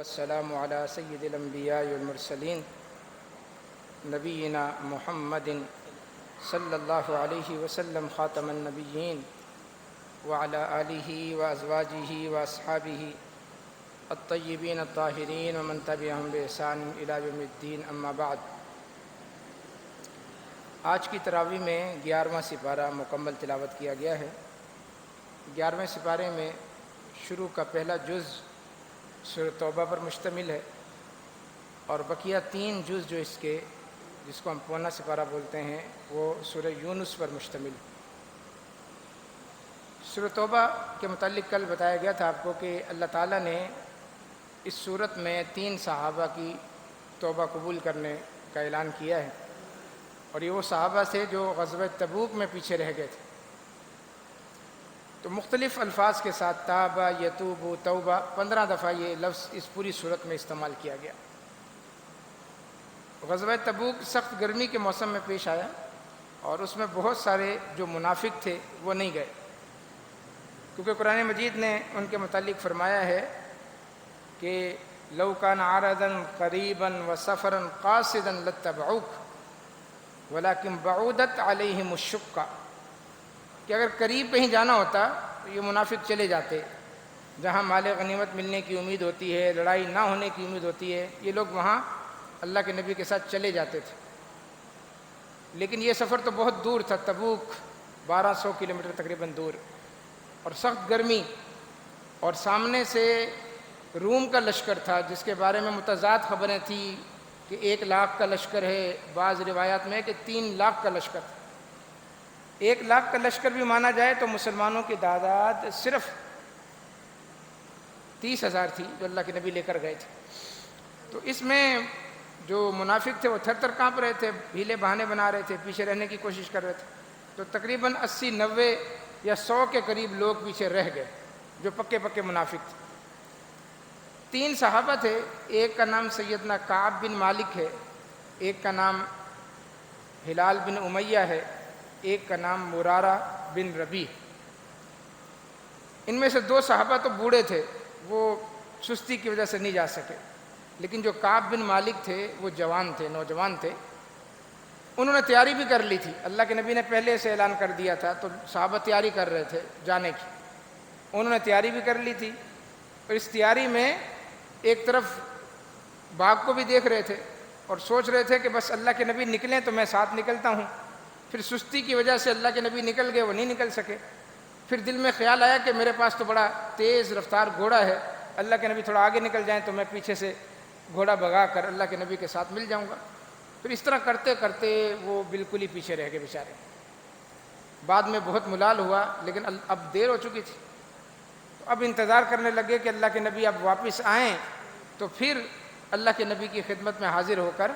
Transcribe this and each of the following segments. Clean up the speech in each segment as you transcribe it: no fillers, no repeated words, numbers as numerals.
والسلام على سید الانبیاء والمرسلین نبینا محمد صلی اللہ علیہ وسلم خاتم النبیین وعلى آلہ وازواجہ واصحابہ الطیبین الطاہرین ومن تبعہم بإحسان الی یوم الدین، اما بعد۔ آج کی تراویح میں 11واں سپارہ مکمل تلاوت کیا گیا ہے۔ 11ویں سپارے میں شروع کا پہلا جز سورہ توبہ پر مشتمل ہے، اور بقیہ 3 جز جو اس کے، جس کو ہم پونا سپارہ بولتے ہیں، وہ سورہ یونس پر مشتمل ہے۔ سورہ توبہ کے متعلق کل بتایا گیا تھا آپ کو کہ اللہ تعالیٰ نے اس صورت میں 3 صحابہ کی توبہ قبول کرنے کا اعلان کیا ہے، اور یہ وہ صحابہ تھے جو غزوہ تبوک میں پیچھے رہ گئے تھے۔ تو مختلف الفاظ کے ساتھ تابہ، یتوب، توبہ 15 دفعہ یہ لفظ اس پوری صورت میں استعمال کیا گیا۔ غزوہ تبوک سخت گرمی کے موسم میں پیش آیا، اور اس میں بہت سارے جو منافق تھے وہ نہیں گئے، کیونکہ قرآن مجید نے ان کے متعلق فرمایا ہے کہ لو کان عرضا قریبا وسفرا قاصدا لاتبعوک ولکن بعودت علیہم الشقہ، کہ اگر قریب کہیں جانا ہوتا تو یہ منافق چلے جاتے، جہاں مال غنیمت ملنے کی امید ہوتی ہے، لڑائی نہ ہونے کی امید ہوتی ہے، یہ لوگ وہاں اللہ کے نبی کے ساتھ چلے جاتے تھے۔ لیکن یہ سفر تو بہت دور تھا، تبوک 1200 کلومیٹر تقریباً دور، اور سخت گرمی، اور سامنے سے روم کا لشکر تھا جس کے بارے میں متضاد خبریں تھیں کہ 1 لاکھ کا لشکر ہے، بعض روایات میں ہے کہ 3 لاکھ کا لشکر تھا۔ 1 لاکھ کا لشکر بھی مانا جائے تو مسلمانوں کی تعداد صرف 30,000 تھی جو اللہ کے نبی لے کر گئے تھے۔ تو اس میں جو منافق تھے وہ تھر تھر کانپ رہے تھے، ہیلے بہانے بنا رہے تھے، پیچھے رہنے کی کوشش کر رہے تھے۔ تو تقریباً 80، 90 یا 100 کے قریب لوگ پیچھے رہ گئے جو پکے پکے منافق تھے۔ 3 صحابہ تھے، ایک کا نام سیدنا کعب بن مالک ہے، ایک کا نام ہلال بن امیہ ہے، ایک کا نام مرارہ بن ربیع۔ ان میں سے 2 صحابہ تو بوڑھے تھے، وہ سستی کی وجہ سے نہیں جا سکے، لیکن جو کعب بن مالک تھے وہ جوان تھے، نوجوان تھے۔ انہوں نے تیاری بھی کر لی تھی، اللہ کے نبی نے پہلے سے اعلان کر دیا تھا، تو صحابہ تیاری کر رہے تھے جانے کی۔ انہوں نے تیاری بھی کر لی تھی، اور اس تیاری میں ایک طرف باغ کو بھی دیکھ رہے تھے اور سوچ رہے تھے کہ بس اللہ کے نبی نکلیں تو میں ساتھ نکلتا ہوں۔ پھر سستی کی وجہ سے اللہ کے نبی نکل گئے، وہ نہیں نکل سکے۔ پھر دل میں خیال آیا کہ میرے پاس تو بڑا تیز رفتار گھوڑا ہے، اللہ کے نبی تھوڑا آگے نکل جائیں تو میں پیچھے سے گھوڑا بھگا کر اللہ کے نبی کے ساتھ مل جاؤں گا۔ پھر اس طرح کرتے کرتے وہ بالکل ہی پیچھے رہ گئے بیچارے۔ بعد میں بہت ملال ہوا، لیکن اب دیر ہو چکی تھی، تو اب انتظار کرنے لگے کہ اللہ کے نبی اب واپس آئیں تو پھر اللہ کے نبی کی خدمت میں حاضر ہو کر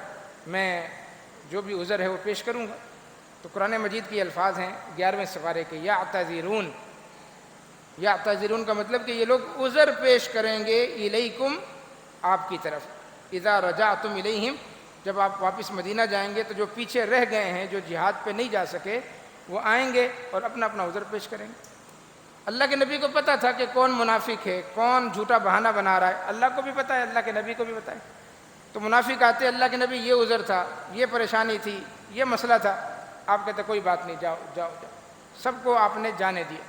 میں جو بھی عذر ہے وہ پیش کروں گا۔ تو قرآن مجید کی الفاظ ہیں 11ویں سپارے کے، یعتذرون۔ یعتذرون کا مطلب کہ یہ لوگ عذر پیش کریں گے الیکم، آپ کی طرف، اذا رجعتم الیہم، جب آپ واپس مدینہ جائیں گے تو جو پیچھے رہ گئے ہیں، جو جہاد پہ نہیں جا سکے، وہ آئیں گے اور اپنا اپنا عذر پیش کریں گے۔ اللہ کے نبی کو پتہ تھا کہ کون منافق ہے، کون جھوٹا بہانہ بنا رہا ہے، اللہ کو بھی پتہ ہے، اللہ کے نبی کو بھی پتہ ہے۔ تو منافق آتے، اللہ کے نبی یہ عذر تھا، یہ پریشانی تھی، یہ مسئلہ تھا، آپ کہتے کوئی بات نہیں، جاؤ جاؤ جاؤ، سب کو آپ نے جانے دیا۔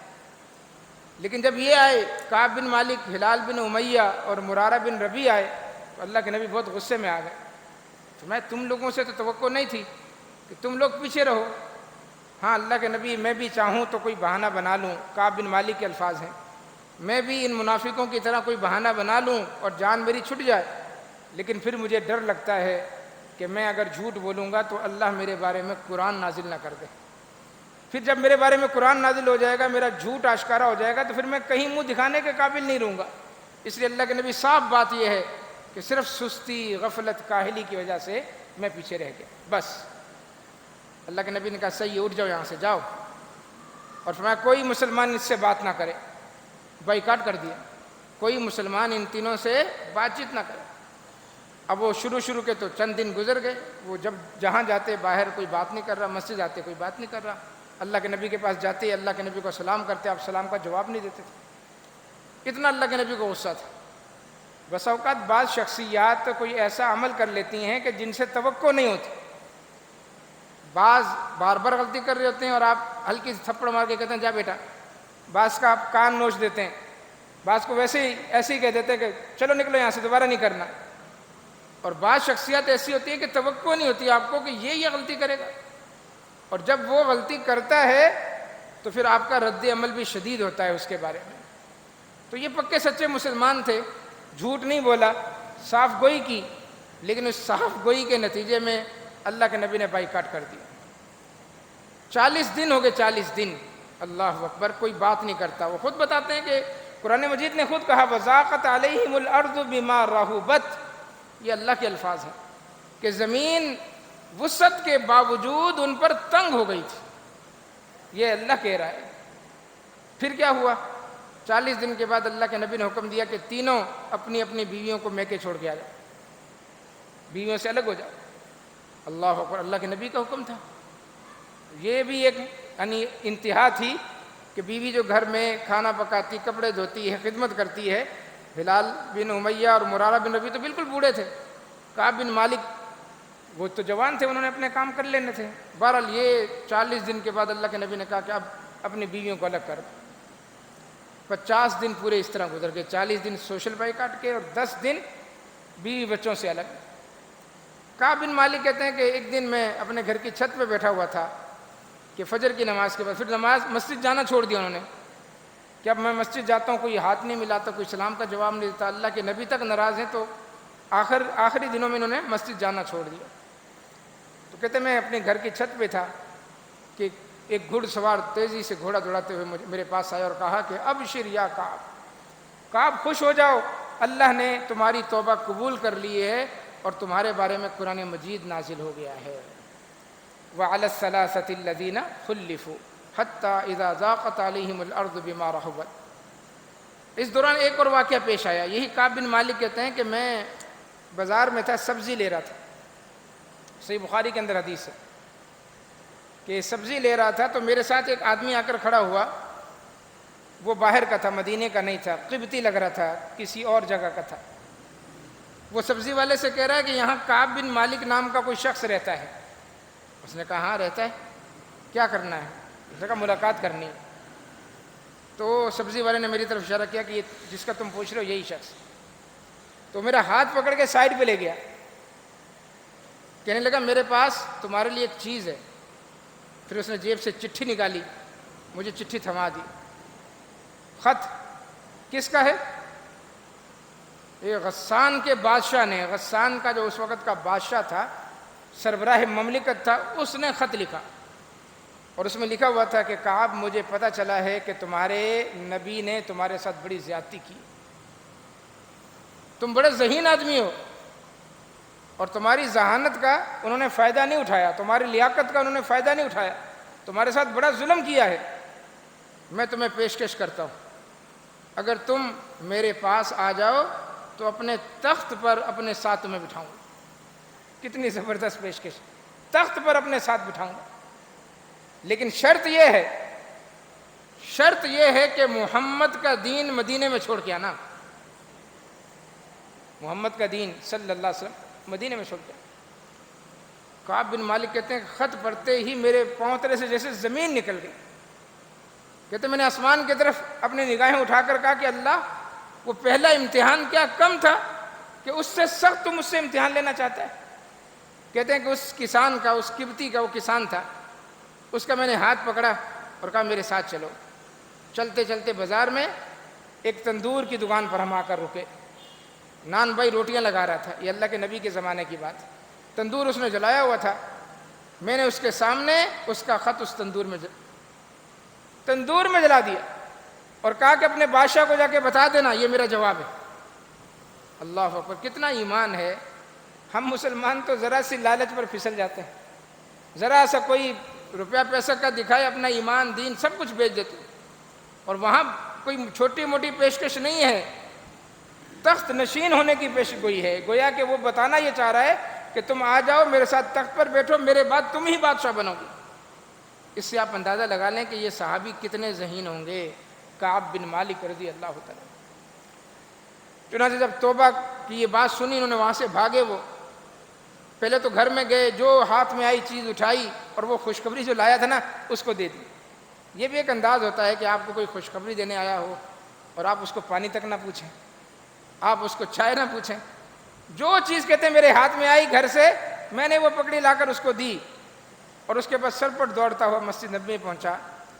لیکن جب یہ آئے، کعب بن مالک، ہلال بن امیہ اور مرارہ بن ربیع آئے، تو اللہ کے نبی بہت غصے میں آ گئے۔ تو میں تم لوگوں سے تو توقع نہیں تھی کہ تم لوگ پیچھے رہو۔ ہاں اللہ کے نبی، میں بھی چاہوں تو کوئی بہانہ بنا لوں، کعب بن مالک کے الفاظ ہیں، میں بھی ان منافقوں کی طرح کوئی بہانہ بنا لوں اور جان میری چھٹ جائے، لیکن پھر مجھے ڈر لگتا ہے کہ میں اگر جھوٹ بولوں گا تو اللہ میرے بارے میں قرآن نازل نہ کر دے۔ پھر جب میرے بارے میں قرآن نازل ہو جائے گا، میرا جھوٹ آشکارا ہو جائے گا، تو پھر میں کہیں منہ دکھانے کے قابل نہیں رہوں گا۔ اس لیے اللہ کے نبی صاف بات یہ ہے کہ صرف سستی، غفلت، کاہلی کی وجہ سے میں پیچھے رہ گیا، بس۔ اللہ کے نبی نے کہا صحیح، اٹھ جاؤ یہاں سے، جاؤ، اور فرمایا کوئی مسلمان اس سے بات نہ کرے، بائیکاٹ کر دیا، کوئی مسلمان ان تینوں سے بات چیت نہ کرے۔ اب وہ شروع کے تو چند دن گزر گئے، وہ جب جہاں جاتے باہر کوئی بات نہیں کر رہا، مسجد آتے کوئی بات نہیں کر رہا، اللہ کے نبی کے پاس جاتے اللہ کے نبی کو سلام کرتے، آپ سلام کا جواب نہیں دیتے تھے، اتنا اللہ کے نبی کو غصہ تھا۔ بس اوقات بعض شخصیات کوئی ایسا عمل کر لیتی ہیں کہ جن سے توقع نہیں ہوتی. بعض بار بار غلطی کر رہے ہوتے ہیں اور آپ ہلکی سی تھپڑ مار کے کہتے ہیں جا بیٹا. بعض کا آپ کان نوچ دیتے ہیں. بعض کو ویسے ہی ایسے ہی کہہ دیتے ہیں کہ چلو نکلو یہاں سے، دوبارہ نہیں کرنا. اور بعض شخصیات ایسی ہوتی ہیں کہ توقع نہیں ہوتی آپ کو کہ یہ غلطی کرے گا، اور جب وہ غلطی کرتا ہے تو پھر آپ کا رد عمل بھی شدید ہوتا ہے اس کے بارے میں. تو یہ پکے سچے مسلمان تھے، جھوٹ نہیں بولا، صاف گوئی کی، لیکن اس صاف گوئی کے نتیجے میں اللہ کے نبی نے بائیکاٹ کر دیا. 40 دن ہو گئے، 40 دن اللہ اکبر، کوئی بات نہیں کرتا. وہ خود بتاتے ہیں کہ قرآن مجید نے خود کہا وَضَاقَتْ عَلَيْهِمُ الْأَرْضُ بِمَا رَحُبَتْ، یہ اللہ کے الفاظ ہیں کہ زمین وسعت کے باوجود ان پر تنگ ہو گئی تھی. یہ اللہ کہہ رہا ہے. پھر کیا ہوا؟ 40 دن کے بعد اللہ کے نبی نے حکم دیا کہ تینوں اپنی اپنی بیویوں کو میکے چھوڑ کے آ جاؤ، بیویوں سے الگ ہو جاؤ. اللہ اکبر، اللہ کے نبی کا حکم تھا. یہ بھی ایک یعنی انتہا تھی کہ بیوی جو گھر میں کھانا پکاتی، کپڑے دھوتی ہے، خدمت کرتی ہے. بلال بن امیہ اور مرارہ بن ربیع تو بالکل بوڑھے تھے. کعب بن مالک وہ تو جوان تھے، انہوں نے اپنے کام کر لینے تھے. بہرحال یہ 40 دن کے بعد اللہ کے نبی نے کہا کہ اب اپنی بیویوں کو الگ کر. 50 دن پورے اس طرح گزر گئے. 40 دن سوشل بائیکاٹ کے اور 10 دن بیوی بچوں سے الگ. کعب بن مالک کہتے ہیں کہ ایک دن میں اپنے گھر کی چھت پہ بیٹھا ہوا تھا کہ فجر کی نماز کے بعد پھر مسجد جانا چھوڑ دیا انہوں نے کہ اب میں مسجد جاتا ہوں، کوئی ہاتھ نہیں ملاتا، کوئی سلام کا جواب نہیں دیتا، اللہ کے نبی تک ناراض ہیں. تو آخری دنوں میں انہوں نے مسجد جانا چھوڑ دیا. تو کہتے میں اپنے گھر کی چھت پہ تھا کہ ایک گھڑ سوار تیزی سے گھوڑا دوڑاتے ہوئے میرے پاس آیا اور کہا کہ ابشر یا کعب، کعب خوش ہو جاؤ، اللہ نے تمہاری توبہ قبول کر لی ہے اور تمہارے بارے میں قرآن مجید نازل ہو گیا ہے. وَعَلَى الثَّلَاثَةِ الَّذِينَ خُلِّفُوا حَتَّى إِذَا ضَاقَتْ عَلَيْهِمُ الْأَرْضُ بِمَا رَحُبَتْ. اس دوران ایک اور واقعہ پیش آیا. یہی کعب بن مالک کہتے ہیں کہ میں بازار میں تھا، سبزی لے رہا تھا. صحیح بخاری کے اندر حدیث ہے کہ سبزی لے رہا تھا تو میرے ساتھ ایک آدمی آ کر کھڑا ہوا. وہ باہر کا تھا، مدینے کا نہیں تھا، قبطی لگ رہا تھا، کسی اور جگہ کا تھا. وہ سبزی والے سے کہہ رہا ہے کہ یہاں کعب بن مالک نام کا کوئی شخص رہتا ہے. اس نے کہا ہاں رہتا ہے، کیا کرنا ہے؟ اس نے کہا ملاقات کرنی ہے. تو سبزی والے نے میری طرف اشارہ کیا کہ یہ جس کا تم پوچھ رہے ہو یہی شخص. تو میرا ہاتھ پکڑ کے سائڈ پہ لے گیا، کہنے لگا میرے پاس تمہارے لیے ایک چیز ہے. پھر اس نے جیب سے چٹھی نکالی، مجھے چٹھی تھما دی. خط کس کا ہے؟ یہ غسان کے بادشاہ نے، غسان کا جو اس وقت کا بادشاہ تھا، سربراہ مملکت تھا، اس نے خط لکھا اور اس میں لکھا ہوا تھا کہ کعب مجھے پتہ چلا ہے کہ تمہارے نبی نے تمہارے ساتھ بڑی زیادتی کی، تم بڑے ذہین آدمی ہو اور تمہاری ذہانت کا انہوں نے فائدہ نہیں اٹھایا، تمہاری لیاقت کا انہوں نے فائدہ نہیں اٹھایا، تمہارے ساتھ بڑا ظلم کیا ہے. میں تمہیں پیشکش کرتا ہوں، اگر تم میرے پاس آ جاؤ تو اپنے تخت پر اپنے ساتھ تمہیں بٹھاؤں گا. کتنی زبردست پیشکش! تخت پر اپنے ساتھ بٹھاؤں گا، لیکن شرط یہ ہے کہ محمد کا دین مدینے میں چھوڑ کے آنا. محمد کا دین صلی اللہ علیہ وسلم مدینے میں چھوڑ کے آنا. کعب بن مالک کہتے ہیں خط پڑھتے ہی میرے پاؤں تلے سے جیسے زمین نکل گئی. کہتے میں نے آسمان کی طرف اپنی نگاہیں اٹھا کر کہا کہ اللہ، وہ پہلا امتحان کیا کم تھا کہ اس سے سخت تم مجھ سے امتحان لینا چاہتا ہے. کہتے ہیں کہ اس کسان کا، اس قبطی کا، وہ کسان تھا، اس کا میں نے ہاتھ پکڑا اور کہا میرے ساتھ چلو. چلتے چلتے بازار میں ایک تندور کی دکان پر ہم آ کر رکے. نان بھائی روٹیاں لگا رہا تھا، یہ اللہ کے نبی کے زمانے کی بات. تندور اس نے جلایا ہوا تھا، میں نے اس کے سامنے اس کا خط اس تندور میں جلا دیا اور کہا کہ اپنے بادشاہ کو جا کے بتا دینا یہ میرا جواب ہے. اللہ اکبر! کتنا ایمان ہے. ہم مسلمان تو ذرا سی لالچ پر پھسل جاتے ہیں، ذرا سا کوئی روپیہ پیسہ کا دکھائے اپنا ایمان دین سب کچھ بیچ دیتے ہیں. اور وہاں کوئی چھوٹی موٹی پیشکش نہیں ہے، تخت نشین ہونے کی پیشگوئی ہے. گویا کہ وہ بتانا یہ چاہ رہا ہے کہ تم آ جاؤ میرے ساتھ تخت پر بیٹھو، میرے بعد تم ہی بادشاہ بنو گے. اس سے آپ اندازہ لگا لیں کہ یہ صحابی کتنے ذہین ہوں گے. کعب بن مالک رضی اللہ تعالیٰ. چنانچہ جب توبہ کی یہ بات سنی انہوں نے وہاں سے بھاگے، وہ پہلے تو گھر میں گئے، جو ہاتھ میں آئی چیز اٹھائی اور وہ خوشخبری جو لایا تھا نا اس کو دے دی۔ یہ بھی ایک انداز ہوتا ہے کہ آپ کو کوئی خوشخبری دینے آیا ہو اور آپ اس کو پانی تک نہ پوچھیں، آپ اس کو چائے نہ پوچھیں، جو چیز کہتے ہیں میرے ہاتھ میں آئی گھر سے، میں نے وہ پکڑی لا کر اس کو دی، اور اس کے بعد سرپٹ دوڑتا ہوا مسجد نبوی میں پہنچا۔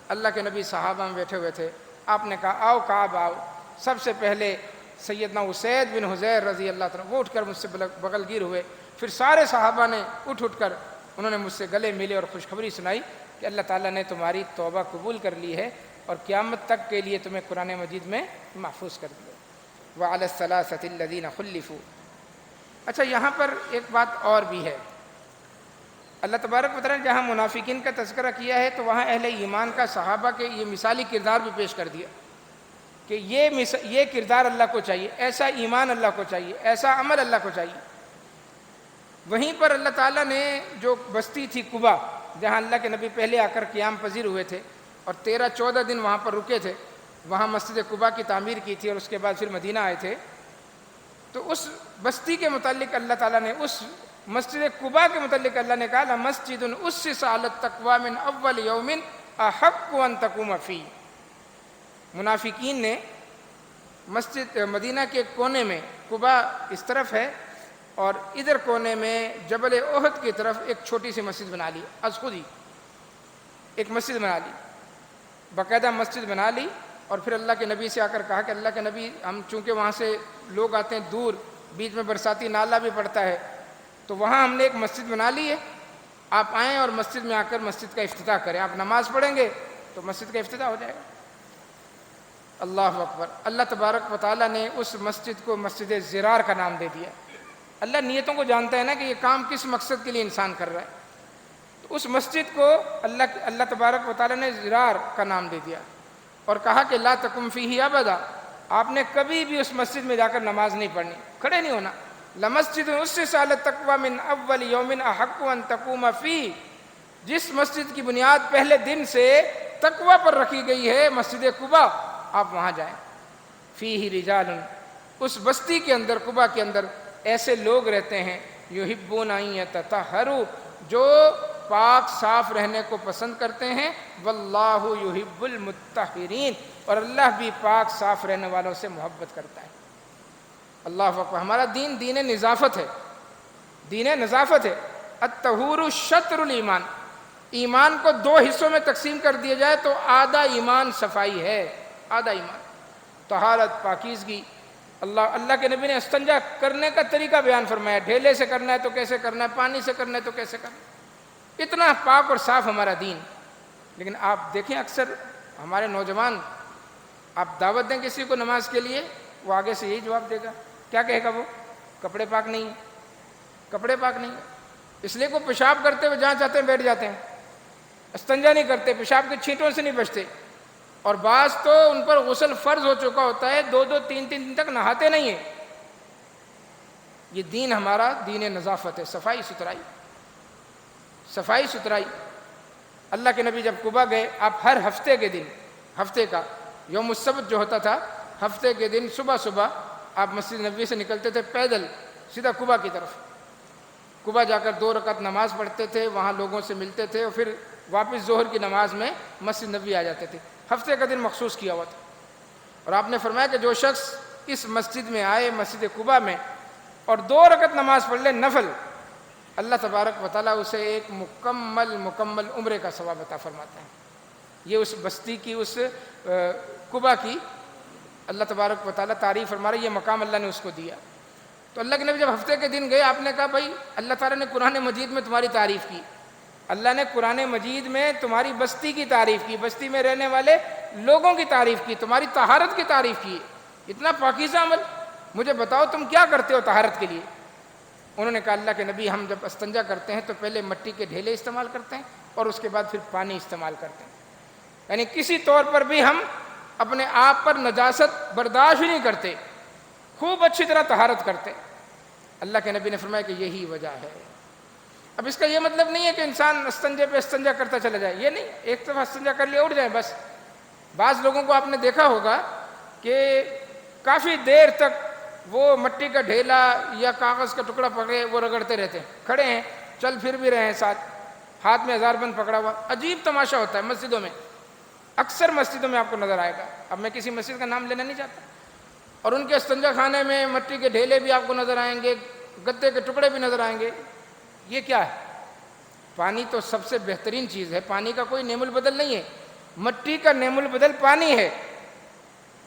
اللہ کے نبی صحابہ میں بیٹھے ہوئے تھے، آپ نے کہا آؤ کعب آؤ۔ سب سے پہلے سیدنا اسید بن حضیر رضی اللہ عنہ وہ اٹھ کر مجھ سے بغل گیر ہوئے، پھر سارے صحابہ نے اٹھ کر انہوں نے مجھ سے گلے ملے اور خوشخبری سنائی کہ اللہ تعالیٰ نے تمہاری توبہ قبول کر لی ہے اور قیامت تک کے لیے تمہیں قرآن مجید میں محفوظ کر دیا۔ وعلی الثلاثۃ الذین خلفوا۔ اچھا، یہاں پر ایک بات اور بھی ہے، اللہ تبارک و تعالیٰ نے جہاں منافقین کا تذکرہ کیا ہے تو وہاں اہل ایمان کا، صحابہ کے یہ مثالی کردار بھی پیش کر دیا کہ یہ کردار اللہ کو چاہیے، ایسا ایمان اللہ کو چاہیے، ایسا عمل اللہ کو چاہیے۔ وہیں پر اللہ تعالیٰ نے جو بستی تھی قبا، جہاں اللہ کے نبی پہلے آ کر قیام پذیر ہوئے تھے اور 13-14 دن وہاں پر رکے تھے، وہاں مسجد قبا کی تعمیر کی تھی اور اس کے بعد پھر مدینہ آئے تھے، تو اس بستی کے متعلق اللہ تعالیٰ نے، اس مسجد قبا کے متعلق اللہ نے کہا لَمَسْجِدٌ أُسِّسَ عَلَى التَّقْوَىٰ مِنْ أَوَّلِ يَوْمٍ أَحَقُّ أَن تَقُومَ فِيهِ۔ منافقین نے مسجد مدینہ کے کونے میں، قبا اس طرف ہے اور ادھر کونے میں جبل احد کی طرف ایک چھوٹی سی مسجد بنا لی، از خود ہی ایک مسجد بنا لی، باقاعدہ مسجد بنا لی، اور پھر اللہ کے نبی سے آ کر کہا کہ اللہ کے نبی، ہم چونکہ وہاں سے لوگ آتے ہیں دور، بیچ میں برساتی نالا بھی پڑتا ہے، تو وہاں ہم نے ایک مسجد بنا لی ہے، آپ آئیں اور مسجد میں آ کر مسجد کا افتتاح کریں، آپ نماز پڑھیں گے تو مسجد کا افتتاح ہو جائے گا۔ اللہ اکبر۔ اللہ تبارک و تعالیٰ نے اس مسجد کو مسجد زرار کا نام دے دیا۔ اللہ نیتوں کو جانتا ہے نا کہ یہ کام کس مقصد کے لیے انسان کر رہا ہے، تو اس مسجد کو اللہ تبارک و تعالیٰ نے زرار کا نام دے دیا اور کہا کہ لا تقم فیہ ابدا، آپ نے کبھی بھی اس مسجد میں جا کر نماز نہیں پڑھنی، کھڑے نہیں ہونا۔ لمسجد اسس علی التقویٰ من اول یوم احق ان تقوم فیہ، جس مسجد کی بنیاد پہلے دن سے تقویٰ پر رکھی گئی ہے، مسجد قبا، آپ وہاں جائیں۔ فیہ رجال، اس بستی کے اندر، قبا کے اندر ایسے لوگ رہتے ہیں، یحبون ان یتطہروا، جو پاک صاف رہنے کو پسند کرتے ہیں، واللہ یحب المطہرین، اور اللہ بھی پاک صاف رہنے والوں سے محبت کرتا ہے۔ اللہ اکبر۔ ہمارا دین دین نظافت ہے، دین نظافت ہے۔ الطہور شطر الایمان، ایمان کو 2 حصوں میں تقسیم کر دیا جائے تو آدھا ایمان صفائی ہے، آدھا ایمان طہارت، پاکیزگی۔ اللہ کے نبی نے استنجا کرنے کا طریقہ بیان فرمایا، ڈھیلے سے کرنا ہے تو کیسے کرنا ہے، پانی سے کرنا ہے تو کیسے کرنا ہے، اتنا پاک اور صاف ہمارا دین۔ لیکن آپ دیکھیں اکثر ہمارے نوجوان، آپ دعوت دیں کسی کو نماز کے لیے، وہ آگے سے یہی جواب دے گا، کیا کہے گا وہ؟ کپڑے پاک نہیں ہیں، کپڑے پاک نہیں ہیں، اس لیے کو پیشاب کرتے ہوئے جہاں چاہتے ہیں بیٹھ جاتے ہیں، استنجا نہیں کرتے، پیشاب کے چھینٹوں سے نہیں بچتے، اور بعض تو ان پر غسل فرض ہو چکا ہوتا ہے، 2-2 3-3 دن تک نہاتے نہیں ہیں۔ یہ دین ہمارا دین نظافت ہے، صفائی ستھرائی، صفائی ستھرائی۔ اللہ کے نبی جب قبا گئے، آپ ہر ہفتے کے دن، ہفتے کا یوم السبت جو ہوتا تھا، ہفتے کے دن صبح صبح آپ مسجد نبوی سے نکلتے تھے پیدل سیدھا قبا کی طرف، قبا جا کر 2 رکعت نماز پڑھتے تھے، وہاں لوگوں سے ملتے تھے اور پھر واپس ظہر کی نماز میں مسجد نبوی آ جاتے تھے۔ ہفتے کا دن مخصوص کیا ہوا تھا، اور آپ نے فرمایا کہ جو شخص اس مسجد میں آئے، مسجد قبا میں، اور 2 رکعت نماز پڑھ لے نفل، اللہ تبارک و تعالیٰ اسے ایک مکمل عمرے کا ثواب عطا فرماتا ہے۔ یہ اس بستی کی، اس قبا کی اللہ تبارک و تعالیٰ تعریف فرما رہا ہے، یہ مقام اللہ نے اس کو دیا۔ تو اللہ کے نبی جب ہفتے کے دن گئے، آپ نے کہا بھائی اللہ تعالیٰ نے قرآن مجید میں تمہاری تعریف کی، اللہ نے قرآن مجید میں تمہاری بستی کی تعریف کی، بستی میں رہنے والے لوگوں کی تعریف کی، تمہاری طہارت کی تعریف کی، اتنا پاکیزہ عمل، مجھے بتاؤ تم کیا کرتے ہو طہارت کے لیے؟ انہوں نے کہا اللہ کے نبی، ہم جب استنجا کرتے ہیں تو پہلے مٹی کے ڈھیلے استعمال کرتے ہیں اور اس کے بعد پھر پانی استعمال کرتے ہیں، یعنی کسی طور پر بھی ہم اپنے آپ پر نجاست برداشت ہی نہیں کرتے، خوب اچھی طرح طہارت کرتے۔ اللہ کے نبی نے فرمایا کہ یہی وجہ ہے۔ اب اس کا یہ مطلب نہیں ہے کہ انسان استنجے پہ استنجا کرتا چلا جائے، یہ نہیں، ایک دفعہ استنجا کر لیا اٹھ جائے بس۔ بعض لوگوں کو آپ نے دیکھا ہوگا کہ کافی دیر تک وہ مٹی کا ڈھیلا یا کاغذ کا ٹکڑا پکڑے وہ رگڑتے رہتے ہیں، کھڑے ہیں چل پھر بھی رہے ہیں ساتھ، ہاتھ میں ہزار بند پکڑا ہوا. عجیب تماشا ہوتا ہے مسجدوں میں، اکثر مسجدوں میں آپ کو نظر آئے گا. اب میں کسی مسجد کا نام لینا نہیں چاہتا. اور ان کے استنجا خانے میں مٹی کے ڈھیلے بھی آپ کو نظر آئیں گے، گدے کے ٹکڑے بھی نظر آئیں گے. یہ کیا ہے؟ پانی تو سب سے بہترین چیز ہے، پانی کا کوئی نعم البدل نہیں ہے. مٹی کا نعم البدل پانی ہے،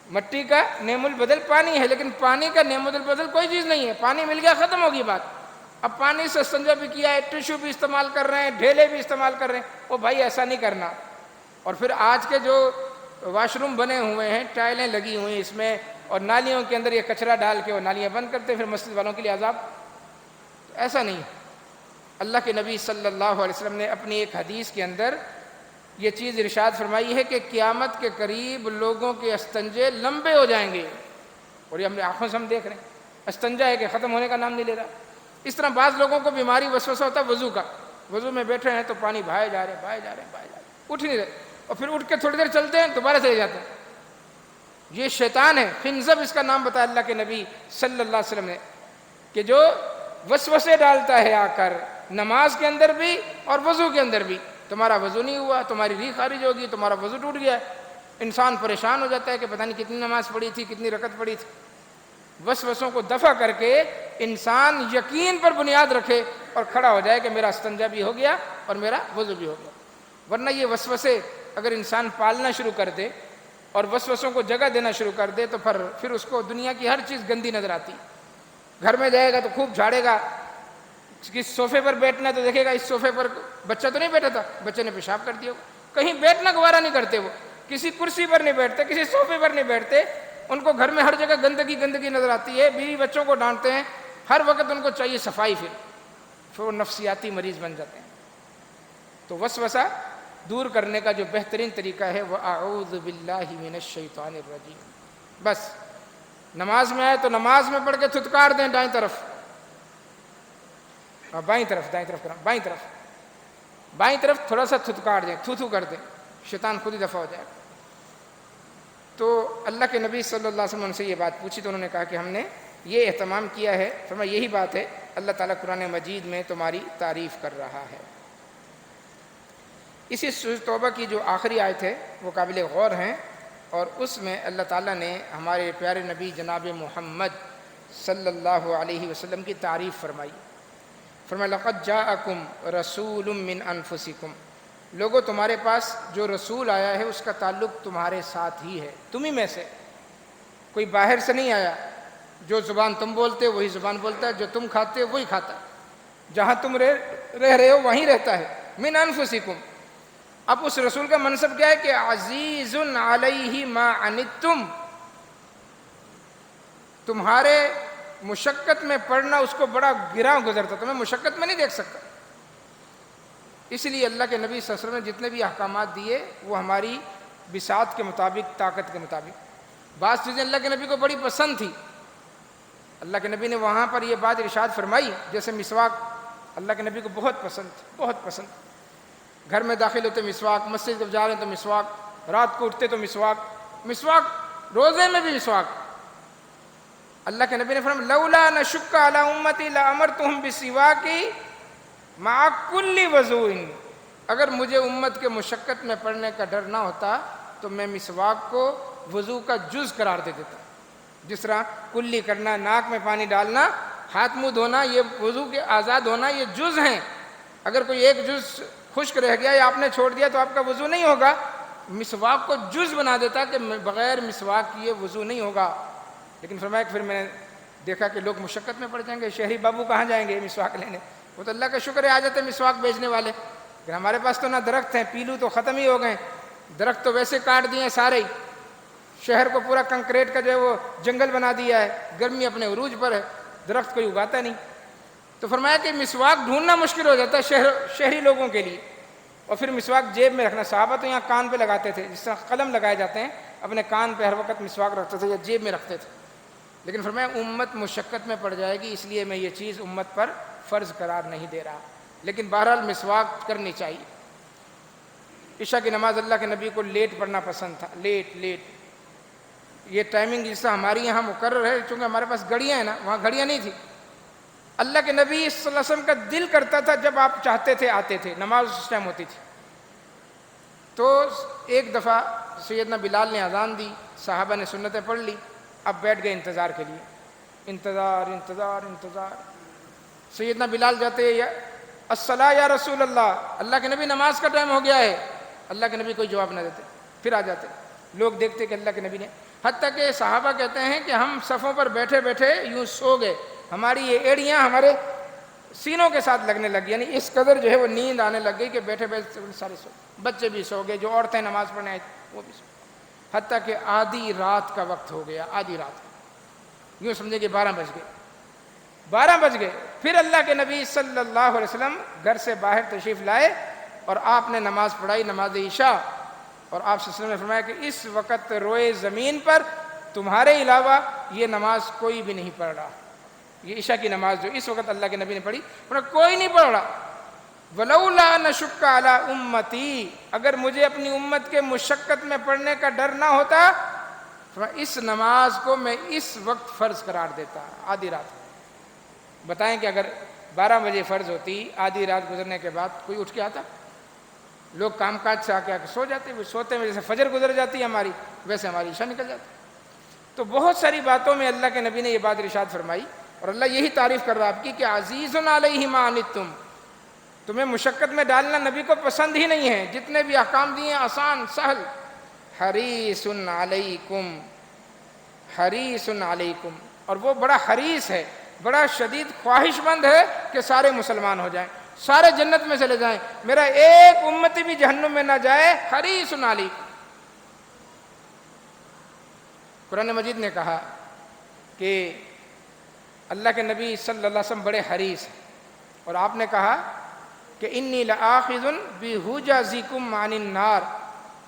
مٹی کا نعم البدل پانی ہے، لیکن پانی کا نعم البدل کوئی چیز نہیں ہے. پانی مل گیا ختم ہوگی بات. اب پانی سے استنجا بھی کیا ہے، ٹیشو بھی استعمال کر رہے ہیں، ڈھیلے بھی استعمال کر رہے ہیں. وہ بھائی ایسا نہیں کرنا. اور پھر آج کے جو واش روم بنے ہوئے ہیں، ٹائلیں لگی ہوئی اس میں، اور نالیوں کے اندر یہ کچرا ڈال کے وہ نالیاں بند کرتے ہیں، پھر مسجد والوں کے لیے عذاب. ایسا نہیں. اللہ کے نبی صلی اللہ علیہ وسلم نے اپنی ایک حدیث کے اندر یہ چیز ارشاد فرمائی ہے کہ قیامت کے قریب لوگوں کے استنجے لمبے ہو جائیں گے. اور یہ ہم نے آنکھوں سے ہم دیکھ رہے ہیں. استنجا ہے کہ ختم ہونے کا نام نہیں لے رہا. اس طرح بعض لوگوں کو بیماری وسوسہ ہوتا ہے وضو کا، وضو میں بیٹھے ہیں تو پانی بہائے جا رہے ہیں، اٹھ نہیں رہے، اور پھر اٹھ کے تھوڑی دیر چلتے ہیں دوبارہ چلے جاتے ہیں. یہ شیطان ہے. خنزب اس کا نام بتایا اللہ کے نبی صلی اللہ علیہ وسلم نے، کہ جو وسوسے ڈالتا ہے آ کر نماز کے اندر بھی اور وضو کے اندر بھی. تمہارا وضو نہیں ہوا، تمہاری ریح خارج ہوگی، تمہارا وضو ٹوٹ گیا. انسان پریشان ہو جاتا ہے کہ پتہ نہیں کتنی نماز پڑھی تھی، کتنی رکعت پڑھی تھی. وسوسوں کو دفع کر کے انسان یقین پر بنیاد رکھے اور کھڑا ہو جائے کہ میرا استنجا بھی ہو گیا اور میرا وضو بھی ہو گیا. ورنہ یہ وسوسے اگر انسان پالنا شروع کر دے اور وسوسوں کو جگہ دینا شروع کر دے تو پھر اس کو دنیا کی ہر چیز گندی نظر آتی. گھر میں جائے گا تو خوب جھاڑے گا. کس صوفے پر بیٹھنا ہے تو دیکھے گا اس صوفے پر بچہ تو نہیں بیٹھا تھا، بچے نے پیشاب کر دیا. کہیں بیٹھنا گوارا نہیں کرتے. وہ کسی کرسی پر نہیں بیٹھتے، کسی صوفے پر نہیں بیٹھتے. ان کو گھر میں ہر جگہ گندگی نظر آتی ہے. بیوی بچوں کو ڈانٹتے ہیں، ہر وقت ان کو چاہیے صفائی. پھر وہ نفسیاتی مریض بن جاتے ہیں. تو وسوسہ دور کرنے کا جو بہترین طریقہ ہے وہ اعوذ باللہ من الشیطان الرجیم. بس نماز میں آئے تو نماز میں پڑھ کے تھتکار دیں دائیں طرف، بائیں طرف تھوڑا سا تھتکار دیں، تھو کر دیں، شیطان خود ہی دفع ہو جائے گا. تو اللہ کے نبی صلی اللہ علیہ وسلم سے یہ بات پوچھی تو انہوں نے کہا کہ ہم نے یہ اہتمام کیا ہے. فرمایا یہی بات ہے، اللہ تعالیٰ قرآن مجید میں تمہاری تعریف کر رہا ہے. اسی سورۃ توبہ کی جو آخری آیت ہے وہ قابل غور ہیں، اور اس میں اللہ تعالیٰ نے ہمارے پیارے نبی جناب محمد صلی اللہ علیہ وسلم کی تعریف فرمائی. فرمایا لقد جاءکم رسول من انفسکم، لوگوں تمہارے پاس جو رسول آیا ہے اس کا تعلق تمہارے ساتھ ہی ہے، تم ہی میں سے. کوئی باہر سے نہیں آیا. جو زبان تم بولتے وہی زبان بولتا ہے، جو تم کھاتے ہو وہی کھاتا ہے، جہاں تم رہ رہے ہو وہیں رہتا ہے. من انفسکم. اب اس رسول کا منصب کیا ہے کہ عزیز علیہ ما عنتم، تمہارے مشقت میں پڑنا اس کو بڑا گراں گزرتا، تمہیں مشقت میں نہیں دیکھ سکتا. اس لیے اللہ کے نبی صلی اللہ علیہ وسلم نے جتنے بھی احکامات دیے وہ ہماری بساط کے مطابق، طاقت کے مطابق. بعض چیزیں اللہ کے نبی کو بڑی پسند تھی. اللہ کے نبی نے وہاں پر یہ بات ارشاد فرمائی، جیسے مسواک اللہ کے نبی کو بہت پسند تھی، بہت پسند. گھر میں داخل ہوتے مسواک، مسجد جب جا رہے ہیں تو مسواک، رات کو اٹھتے تو مسواک، روزے میں بھی مسواک. اللہ کے نبی نے فرمایا لولا نشق علی امتی لامرتهم بالسواک مع کل وضوء، اگر مجھے امت کے مشقت میں پڑنے کا ڈر نہ ہوتا تو میں مسواک کو وضو کا جز قرار دے دیتا. جس طرح کلی کرنا، ناک میں پانی ڈالنا، ہاتھ منہ دھونا، یہ وضو کے آزاد ہونا، یہ جز ہیں. اگر کوئی ایک جز خشک رہ گیا یا آپ نے چھوڑ دیا تو آپ کا وضو نہیں ہوگا. مسواک کو جز بنا دیتا کہ بغیر مسواک کیے وضو نہیں ہوگا. لیکن فرمایا کہ پھر میں نے دیکھا کہ لوگ مشقت میں پڑ جائیں گے، شہری بابو کہاں جائیں گے مسواک لینے؟ وہ تو اللہ کا شکر ہے آ جاتے مسواک بیچنے والے. لیکن ہمارے پاس تو نہ درخت ہیں، پیلو تو ختم ہی ہو گئے. درخت تو ویسے کاٹ دیے سارے ہی. شہر کو پورا کنکریٹ کا جو ہے وہ جنگل بنا دیا ہے. گرمی اپنے عروج پر ہے، درخت کوئی اگاتا نہیں. تو فرمایا کہ مسواک ڈھونڈنا مشکل ہو جاتا ہے شہری لوگوں کے لیے. اور پھر مسواک جیب میں رکھنا، صحابہ تو یہاں کان پہ لگاتے تھے، جس طرح قلم لگائے جاتے ہیں، اپنے کان پہ ہر وقت مسواک رکھتے تھے یا جیب میں رکھتے تھے. لیکن فرمایا امت مشقت میں پڑ جائے گی، اس لیے میں یہ چیز امت پر فرض قرار نہیں دے رہا. لیکن بہرحال مسواک کرنی چاہیے. عشاء کی نماز اللہ کے نبی کو لیٹ پڑھنا پسند تھا، لیٹ. یہ ٹائمنگ جس طرح ہماری یہاں مقرر ہے، چونکہ ہمارے پاس گھڑیاں ہیں نا، وہاں گھڑیاں نہیں تھی. اللہ کے نبی صلی اللہ علیہ وسلم کا دل کرتا تھا جب آپ چاہتے تھے آتے تھے، نماز اس ٹائم ہوتی تھی. تو ایک دفعہ سیدنا بلال نے اذان دی، صحابہ نے سنتیں پڑھ لی، اب بیٹھ گئے انتظار کے لیے. انتظار انتظار انتظار. سیدنا بلال جاتے، الصلاۃ یا رسول اللہ، اللہ کے نبی نماز کا ٹائم ہو گیا ہے. اللہ کے نبی کوئی جواب نہ دیتے، پھر آ جاتے. لوگ دیکھتے کہ اللہ کے نبی نے، حتیٰ کہ صحابہ کہتے ہیں کہ ہم صفوں پر بیٹھے بیٹھے یوں سو گئے، ہماری یہ ایڑیاں ہمارے سینوں کے ساتھ لگنے لگ گئی، یعنی اس قدر جو ہے وہ نیند آنے لگ گئی کہ بیٹھے بیٹھے سارے سو. بچے بھی سو گئے، جو عورتیں نماز پڑھنے آئی وہ بھی سو. حتیٰ کہ آدھی رات کا وقت ہو گیا، آدھی رات، یوں سمجھے کہ 12 بج گئے. 12 بج گئے. پھر اللہ کے نبی صلی اللہ علیہ وسلم گھر سے باہر تشریف لائے اور آپ نے نماز پڑھائی، نماز عشاء. اور آپ صلی اللہ علیہ وسلم نے فرمایا کہ اس وقت روئے زمین پر تمہارے علاوہ یہ نماز کوئی بھی نہیں پڑھ رہا. یہ عشاء کی نماز جو اس وقت اللہ کے نبی نے پڑھی، کوئی نہیں پڑھ رہا. وَلَوْلَا نَشُكَّ عَلَىٰ أُمَّتِي، اگر مجھے اپنی امت کے مشقت میں پڑھنے کا ڈر نہ ہوتا اس نماز کو میں اس وقت فرض قرار دیتا، آدھی رات. بتائیں کہ اگر 12 بجے فرض ہوتی، آدھی رات گزرنے کے بعد کوئی اٹھ کے آتا؟ لوگ کام کاج سے آ کے سو جاتے، وہ سوتے میں جیسے فجر گزر جاتی ہے ہماری، ویسے ہماری عشاء نکل جاتی. تو بہت ساری باتوں میں اللہ کے نبی نے یہ بات ارشاد فرمائی، اور اللہ یہی تعریف کر رہا آپ کی کہ عزیز علیہ ما عنتم، تمہیں مشقت میں ڈالنا نبی کو پسند ہی نہیں ہے. جتنے بھی احکام دیے ہیں آسان سہل. حریص علیکم، حریص علیکم، اور وہ بڑا حریص ہے، بڑا شدید خواہش مند ہے کہ سارے مسلمان ہو جائیں، سارے جنت میں چلے جائیں، میرا ایک امتی بھی جہنم میں نہ جائے. حریص علیکم. قرآن مجید نے کہا کہ اللہ کے نبی صلی اللہ علیہ وسلم بڑے حریص ہیں، اور آپ نے کہا کہ انی لآخذ بحجزکم عن النار،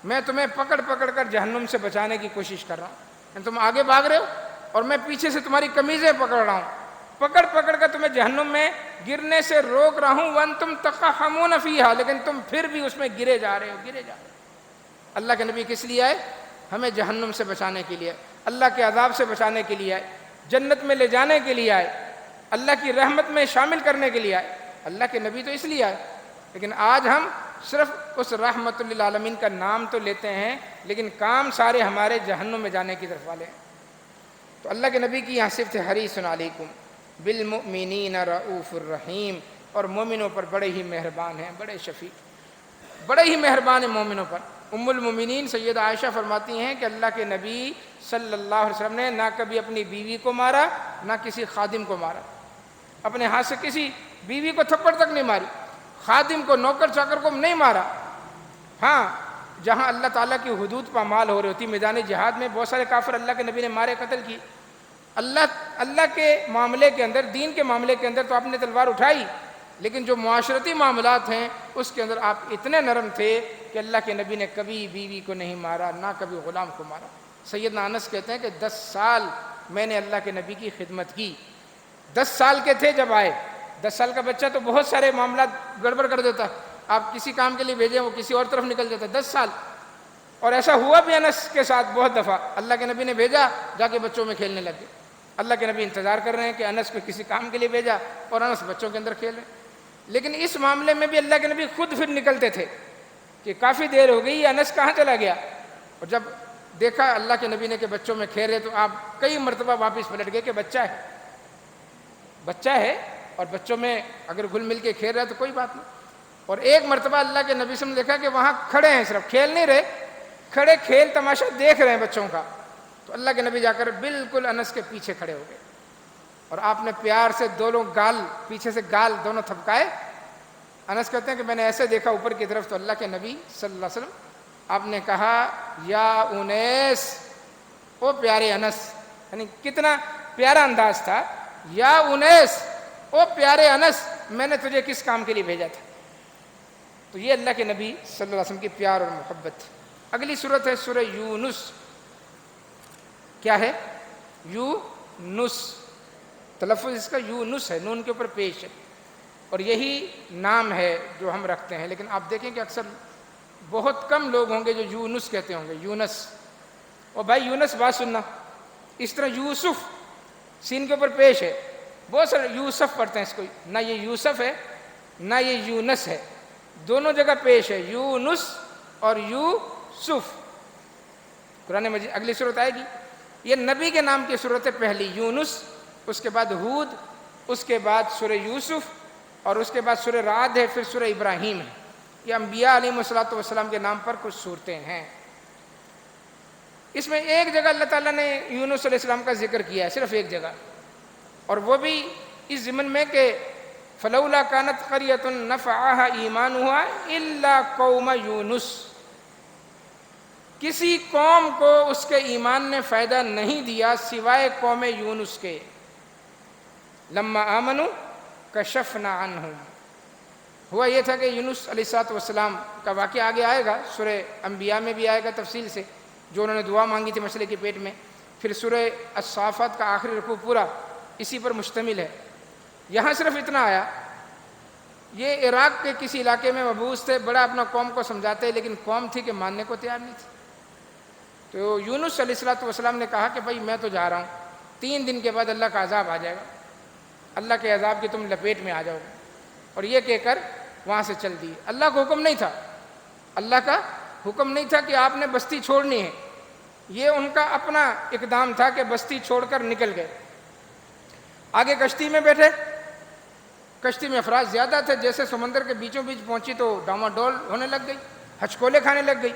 میں تمہیں پکڑ پکڑ کر جہنم سے بچانے کی کوشش کر رہا ہوں. یعنی تم آگے بھاگ رہے ہو اور میں پیچھے سے تمہاری قمیضیں پکڑ رہا ہوں، پکڑ پکڑ کر تمہیں جہنم میں گرنے سے روک رہا ہوں. وانتم تقحمون فیہا، لیکن تم پھر بھی اس میں گرے جا رہے ہو. اللہ کے نبی کس لیے آئے؟ ہمیں جہنم سے بچانے کے لیے، اللہ کے عذاب سے بچانے کے لیے آئے، جنت میں لے جانے کے لیے آئے، اللہ کی رحمت میں شامل کرنے کے لیے آئے. اللہ کے نبی تو اس لیے آئے. لیکن آج ہم صرف اس رحمت للعالمین کا نام تو لیتے ہیں، لیکن کام سارے ہمارے جہنم میں جانے کی طرف والے ہیں. تو اللہ کے نبی کی یہاں صفت ہے حریص علیکم بالمؤمنین رؤوف الرحیم، اور مومنوں پر بڑے ہی مہربان ہیں، بڑے شفیق، بڑے ہی مہربان ہیں مومنوں پر. ام المومنین سیدہ عائشہ فرماتی ہیں کہ اللہ کے نبی صلی اللہ علیہ وسلم نے نہ کبھی اپنی بیوی کو مارا، نہ کسی خادم کو مارا. اپنے ہاتھ سے کسی بیوی کو تھپڑ تک نہیں ماری، خادم کو، نوکر چاکر کو نہیں مارا. ہاں، جہاں اللہ تعالیٰ کی حدود پامال ہو رہی ہوتی، میدان جہاد میں بہت سارے کافر اللہ کے نبی نے مارے، قتل کی. اللہ کے معاملے کے اندر، دین کے معاملے کے اندر تو آپ نے تلوار اٹھائی، لیکن جو معاشرتی معاملات ہیں اس کے اندر آپ اتنے نرم تھے کہ اللہ کے نبی نے کبھی بیوی کو نہیں مارا، نہ کبھی غلام کو مارا. سیدنا انس کہتے ہیں کہ 10 سال میں نے اللہ کے نبی کی خدمت کی. 10 سال کے تھے جب آئے. 10 سال کا بچہ تو بہت سارے معاملات گڑبڑ کر دیتا، آپ کسی کام کے لیے بھیجیں وہ کسی اور طرف نکل جاتا. 10 سال. اور ایسا ہوا بھی انس کے ساتھ بہت دفعہ، اللہ کے نبی نے بھیجا، جا کے بچوں میں کھیلنے لگ گئے. اللہ کے نبی انتظار کر رہے ہیں کہ انس کو کسی کام کے لیے بھیجا اور انس بچوں کے اندر کھیل رہے ہیں. لیکن اس معاملے میں بھی اللہ کے نبی خود پھر نکلتے تھے کہ کافی دیر ہو گئی، انس کہاں چلا گیا. اور جب دیکھا اللہ کے نبی نے کہ بچوں میں کھیل رہے تو آپ کئی مرتبہ واپس پلٹ گئے کہ بچہ ہے، بچہ ہے، اور بچوں میں اگر گھل مل کے کھیل رہا ہے تو کوئی بات نہیں. اور ایک مرتبہ اللہ کے نبی سے دیکھا کہ وہاں کھڑے ہیں، صرف کھیل نہیں رہے، کھڑے کھیل تماشا دیکھ رہے ہیں بچوں کا. تو اللہ کے نبی جا کر بالکل انس کے پیچھے کھڑے ہو گئے اور آپ نے پیار سے دونوں گال، پیچھے سے گال دونوں تھپکائے. انس کہتے ہیں کہ میں نے ایسے دیکھا اوپر کی طرف تو اللہ کے نبی صلی اللہ علیہ وسلم، آپ نے کہا یا انیس، او پیارے انس، یعنی کتنا پیارا انداز تھا. یا انیس، او پیارے انس، میں نے تجھے کس کام کے لیے بھیجا تھا. تو یہ اللہ کے نبی صلی اللہ علیہ وسلم کی پیار اور محبت تھی. اگلی صورت ہے سورہ یونس. کیا ہے؟ یونس. تلفظ اس کا یونس ہے، نون کے اوپر پیش ہے، اور یہی نام ہے جو ہم رکھتے ہیں. لیکن آپ دیکھیں کہ اکثر بہت کم لوگ ہوں گے جو یونس کہتے ہوں گے. یونس اور بھائی یونس بات سننا، اس طرح یوسف سین کے اوپر پیش ہے، بہت سارے یوسف پڑھتے ہیں اس کو، نہ یہ یوسف ہے نہ یہ یونس ہے، دونوں جگہ پیش ہے، یونس اور یوسف۔ قرآن مجید اگلی صورت آئے گی، یہ نبی کے نام کی صورت ہے، پہلی یونس، اس کے بعد ہود، اس کے بعد سورہ یوسف، اور اس کے بعد سورہ رعد ہے، پھر سورہ ابراہیم ہے۔ یہ انبیاء علیہ الصلوۃ والسلام کے نام پر کچھ صورتیں ہیں۔ اس میں ایک جگہ اللہ تعالیٰ نے یونس علیہ السلام کا ذکر کیا ہے، صرف ایک جگہ، اور وہ بھی اس ضمن میں کہ فلولا کانت قریۃ نفعها ایمانها الا قوم یونس، کسی قوم کو اس کے ایمان نے فائدہ نہیں دیا سوائے قوم یونس کے، لما آمنوا کشفنا عنہم، ہوا یہ تھا کہ یونس علیہ السلام کا واقعہ آگے آئے گا، سورہ انبیاء میں بھی آئے گا تفصیل سے، جو انہوں نے دعا مانگی تھی مچھلی کے پیٹ میں، پھر سورہ الصافات کا آخری رکوع پورا اسی پر مشتمل ہے۔ یہاں صرف اتنا آیا، یہ عراق کے کسی علاقے میں مبعوث تھے، بڑا اپنا قوم کو سمجھاتے، لیکن قوم تھی کہ ماننے کو تیار نہیں تھی۔ تو یونس علیہ السلام نے کہا کہ بھائی میں تو جا رہا ہوں، 3 دن کے بعد اللہ کا عذاب آ جائے گا، اللہ کے عذاب کی تم لپیٹ میں آ جاؤ گے، اور یہ کہہ کر وہاں سے چل دیے۔ اللہ کا حکم نہیں تھا، اللہ کا حکم نہیں تھا کہ آپ نے بستی چھوڑنی ہے، یہ ان کا اپنا اقدام تھا کہ بستی چھوڑ کر نکل گئے۔ آگے کشتی میں بیٹھے، کشتی میں افراد زیادہ تھے، جیسے سمندر کے بیچوں بیچ پہنچی تو ڈاواڈول ہونے لگ گئی، ہچکولے کھانے لگ گئی۔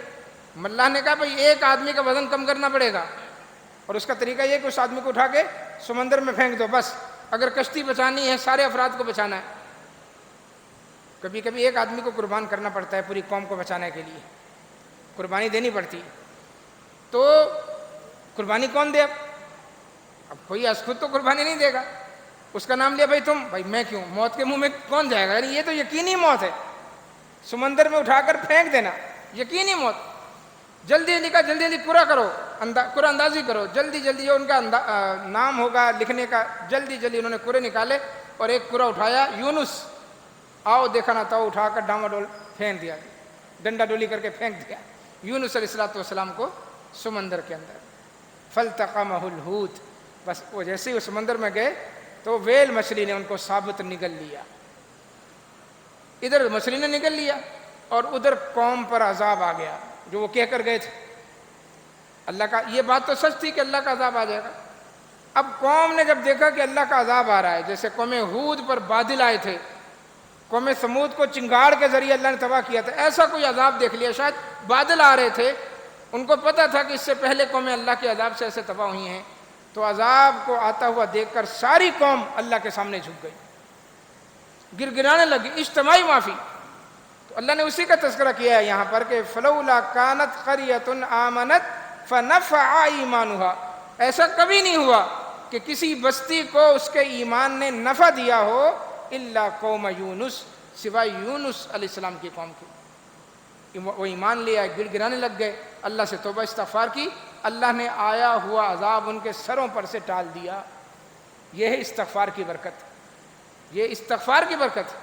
ملاح نے کہا بھئی ایک آدمی کا وزن کم کرنا پڑے گا، اور اس کا طریقہ یہ کہ اس آدمی کو اٹھا کے سمندر میں پھینک دو، بس اگر کشتی بچانی ہے سارے افراد کو بچانا ہے۔ کبھی کبھی ایک آدمی کو قربان کرنا پڑتا ہے پوری قوم کو بچانے کے لیے، قربانی دینی پڑتی، تو قربانی کون دے؟ اب کوئی خود تو قربانی نہیں دے گا، اس کا نام لیا بھائی تم، بھائی میں کیوں، موت کے منہ میں کون جائے گا، یعنی یہ تو یقینی موت ہے، سمندر میں اٹھا کر پھینک دینا یقینی موت۔ جلدی جلدی کا جلدی جلدی پورا کرو، قرآن اندازی کرو، جلدی جلدی جو ان کا نام ہوگا لکھنے کا، جلدی جلدی انہوں نے قرے نکالے، اور ایک قرہ اٹھایا، یونس آؤ دیکھا نہ تو اٹھا کر ڈاواڈول پھینک دیا، ڈنڈا ڈولی کر کے پھینک دیا یونس علیہ السلام کو سمندر کے اندر۔ فالتقمہ الحوت، بس وہ جیسے ہی وہ سمندر میں گئے تو ویل مچھلی نے ان کو ثابت نگل لیا، ادھر مچھلی نے نگل لیا اور ادھر قوم پر عذاب آ گیا جو وہ کہہ کر گئے تھے۔ اللہ کا یہ بات تو سچ تھی کہ اللہ کا عذاب آ جائے گا۔ اب قوم نے جب دیکھا کہ اللہ کا عذاب آ رہا ہے، جیسے قوم ہود پر بادل آئے تھے، قوم سمود کو چنگاڑ کے ذریعے اللہ نے تباہ کیا تھا، ایسا کوئی عذاب دیکھ لیا، شاید بادل آ رہے تھے، ان کو پتہ تھا کہ اس سے پہلے قومیں اللہ کے عذاب سے ایسے تباہ ہوئی ہیں، تو عذاب کو آتا ہوا دیکھ کر ساری قوم اللہ کے سامنے جھک گئی، گر گرانے لگی، اجتماعی معافی۔ تو اللہ نے اسی کا تذکرہ کیا ہے یہاں پر کہ فلولا کانت قریۃ آمنت فنفعها ایمانها، ایسا کبھی نہیں ہوا کہ کسی بستی کو اس کے ایمان نے نفع دیا ہو الا قوم یونس، سوائے یونس علیہ السلام کی قوم کی، وہ ایمان لے آئے، گر گرانے لگ گئے، اللہ سے توبہ استغفار کی، اللہ نے آیا ہوا عذاب ان کے سروں پر سے ٹال دیا۔ یہ ہے استغفار کی برکت، یہ استغفار کی برکت۔